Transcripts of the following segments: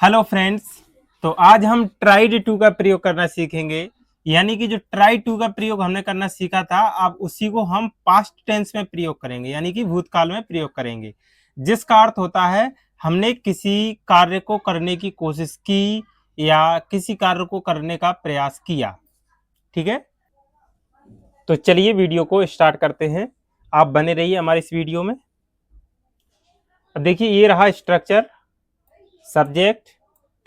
Hello friends. तो आज हम ट्राइड टू का प्रयोग करना सीखेंगे। यानी कि जो ट्राई टू का प्रयोग हमने करना सीखा था, अब उसी को हम पास्ट टेंस में प्रयोग करेंगे, यानी कि भूतकाल में प्रयोग करेंगे। जिसका अर्थ होता है हमने किसी कार्य को करने की कोशिश की या किसी कार्य को करने का प्रयास किया। ठीक है, तो चलिए वीडियो को स्टार्ट करते हैं। आप बने रहिए हमारे इस वीडियो में। अब देखिए, ये रहा स्ट्रक्चर। सब्जेक्ट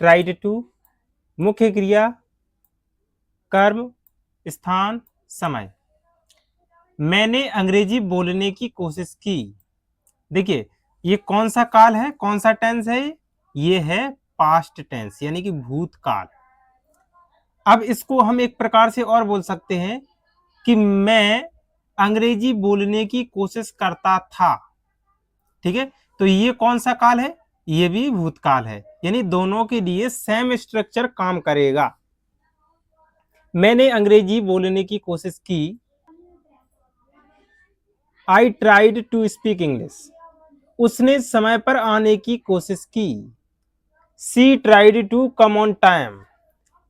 ट्राइड टू, मुख्य क्रिया कर्म, स्थान, समय। मैंने अंग्रेजी बोलने की कोशिश की। देखिए, ये कौन सा काल है, कौन सा टेंस है? ये है पास्ट टेंस, यानी कि भूतकाल। अब इसको हम एक प्रकार से और बोल सकते हैं कि मैं अंग्रेजी बोलने की कोशिश करता था। ठीक है, तो ये कौन सा काल है? ये भी भूतकाल है, यानी दोनों के लिए सेम स्ट्रक्चर काम करेगा। मैंने अंग्रेजी बोलने की कोशिश की। I tried to speak English. उसने समय पर आने की कोशिश की। She tried to come on time.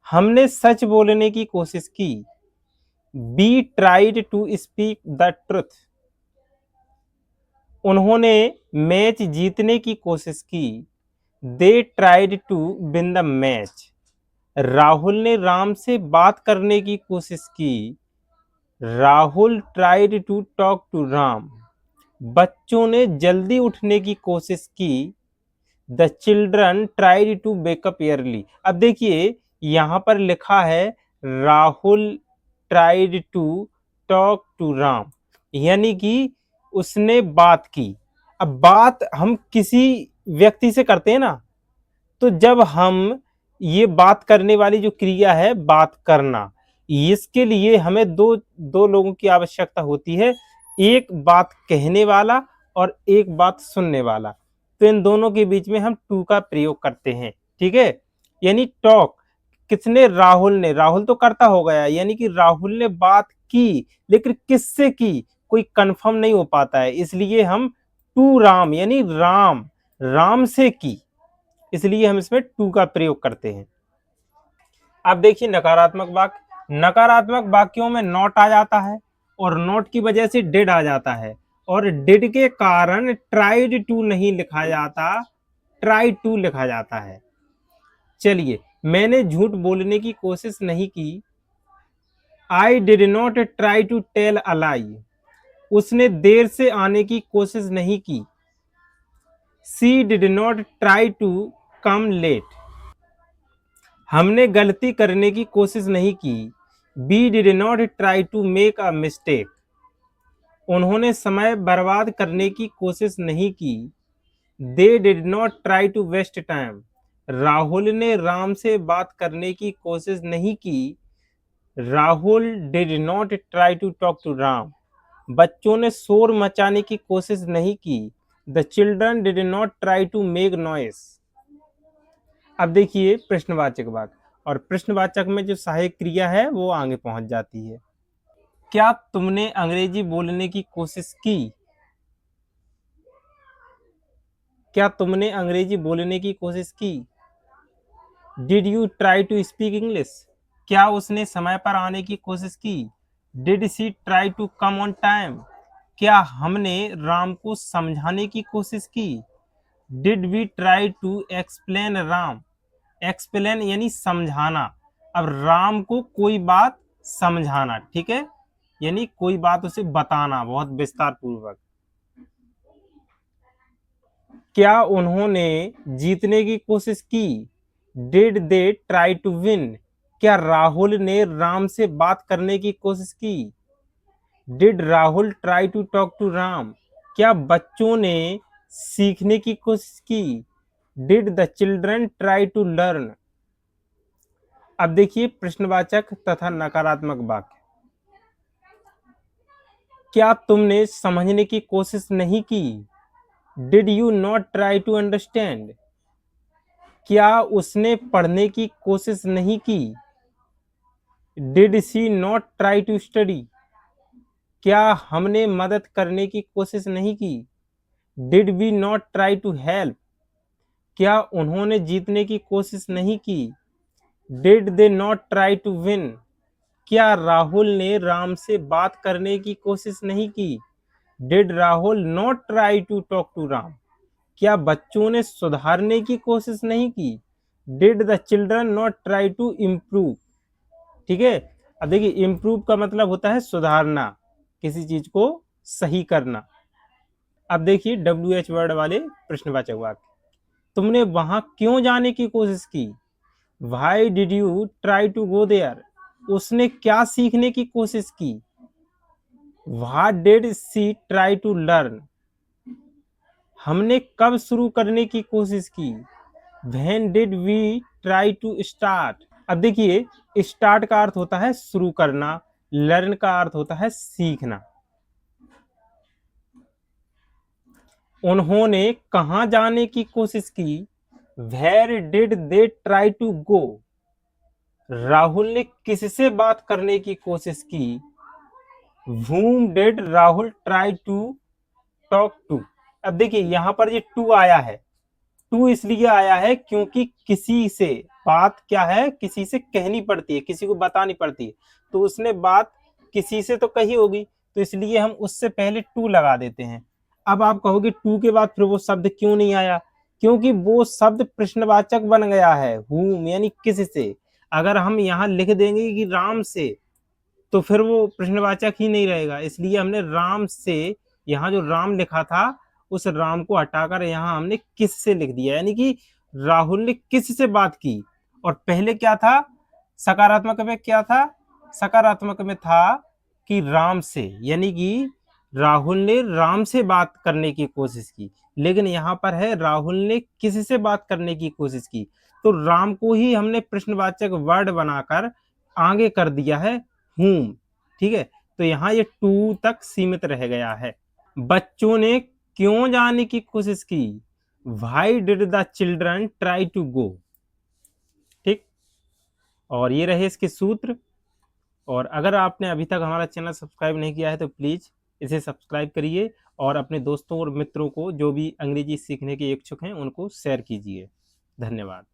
हमने सच बोलने की कोशिश की। We tried to speak the truth. उन्होंने मैच जीतने की कोशिश की। They tried to win the match. Rahul ने राम से बात करने की कोशिश की। Rahul tried to talk to Ram. बच्चों ने जल्दी उठने की कोशिश की। The children tried to wake up early. अब देखिए, यहां पर लिखा है Rahul tried to talk to Ram, यानी कि उसने बात की। अब बात हम किसी व्यक्ति से करते हैं ना, तो जब हम ये बात करने वाली जो क्रिया है बात करना, इसके लिए हमें दो दो लोगों की आवश्यकता होती है। एक बात कहने वाला और एक बात सुनने वाला। तो इन दोनों के बीच में हम टू का प्रयोग करते हैं। ठीक है, यानी टॉक किसने? राहुल ने। राहुल तो करता हो गया, यानी कि राहुल ने बात की, लेकिन किससे की कोई कंफर्म नहीं हो पाता है, इसलिए हम टू राम यानी राम, राम से की, इसलिए हम इसमें टू का प्रयोग करते हैं। अब देखिए नकारात्मक वाक्य। नकारात्मक वाक्यों में नॉट आ जाता है और नॉट की वजह से डिड आ जाता है, और डिड के कारण ट्राइड टू नहीं लिखा जाता, ट्राई टू लिखा जाता है। चलिए, मैंने झूठ बोलने की कोशिश नहीं की। I did not try to tell a lie. उसने देर से आने की कोशिश नहीं की। She did not try to come late. हमने गलती करने की कोशिश नहीं की। We did not try to make a mistake. उन्होंने समय बर्बाद करने की कोशिश नहीं की। They did not try to waste time. Rahul ने राम से बात करने की कोशिश नहीं की। Rahul did not try to talk to Ram. बच्चों ने शोर मचाने की कोशिश नहीं की। The children did not try to make noise. अब देखिए प्रश्नवाचक वाक्य, और प्रश्नवाचक में जो सहायक क्रिया है वो आगे पहुंच जाती है। क्या तुमने अंग्रेजी बोलने की कोशिश की? क्या तुमने अंग्रेजी बोलने की कोशिश की? Did you try to speak English? क्या उसने समय पर आने की कोशिश की? Did she try to come on time? क्या हमने राम को समझाने की कोशिश की? Did we try to explain Ram? Explain यानी समझाना। अब राम को कोई बात समझाना, ठीक है, यानी कोई बात उसे बताना बहुत विस्तार पूर्वक। क्या उन्होंने जीतने की कोशिश की? Did they try to win? क्या राहुल ने राम से बात करने की कोशिश की? Did Rahul try to talk to Ram? क्या बच्चों ने सीखने की कोशिश की? Did the children try to learn? अब देखिए प्रश्नवाचक तथा नकारात्मक वाक्य। क्या तुमने समझने की कोशिश नहीं की? Did you not try to understand? क्या उसने पढ़ने की कोशिश नहीं की? Did she not try to study? क्या हमने मदद करने की कोशिश नहीं की? Did we not try to help? क्या उन्होंने जीतने की कोशिश नहीं की? Did they not try to win? क्या राहुल ने राम से बात करने की कोशिश नहीं की? Did Rahul not try to talk to Ram? क्या बच्चों ने सुधारने की कोशिश नहीं की? Did the children not try to improve? ठीक है, अब देखिए इम्प्रूव का मतलब होता है सुधारना, किसी चीज को सही करना। अब देखिए WH वर्ड वाले प्रश्नवाचक वाक्य, तुमने वहां क्यों जाने की कोशिश की? Why did you try to go there? उसने क्या सीखने की कोशिश की? What did she try to learn? हमने कब शुरू करने की कोशिश की? When did we try to start? अब देखिए स्टार्ट का अर्थ होता है शुरू करना, लर्न का अर्थ होता है सीखना। उन्होंने कहां जाने की कोशिश की? Where did they try to go? Rahul ने किससे बात करने की कोशिश की? Whom did Rahul try to talk to? अब देखिए यहां पर ये टू आया है, टू इसलिए आया है क्योंकि किसी से बात क्या है, किसी से कहनी पड़ती है, किसी को बतानी पड़ती है, तो उसने बात किसी से तो कही होगी, तो इसलिए हम उससे पहले टू लगा देते हैं। अब आप कहोगे टू के बाद फिर वो शब्द क्यों नहीं आया? क्योंकि वो शब्द प्रश्नवाचक बन गया है, whom यानी किससे। अगर हम यहाँ लिख देंगे कि राम से, तो फिर वो प्रश्नवाचक ही नहीं रहेगा, इसलिए हमने राम से, यहाँ जो राम लिखा था उस राम को हटाकर यहाँ हमने किस से लिख दिया, यानी कि राहुल ने किस से बात की। और पहले क्या था, सकारात्मक में क्या था? सकारात्मक में था कि राम से, यानी कि राहुल ने राम से बात करने की कोशिश की, लेकिन यहाँ पर है राहुल ने किस से बात करने की कोशिश की, तो राम को ही हमने प्रश्नवाचक वर्ड बनाकर आगे कर दिया है whom। ठीक है, तो यहाँ ये टू तक सीमित रह गया है। बच्चों ने क्यों जाने की कोशिश की? Why did the children try to go? ठीक, और ये रहे इसके सूत्र। और अगर आपने अभी तक हमारा चैनल सब्सक्राइब नहीं किया है तो प्लीज इसे सब्सक्राइब करिए और अपने दोस्तों और मित्रों को जो भी अंग्रेजी सीखने के इच्छुक हैं उनको शेयर कीजिए। धन्यवाद।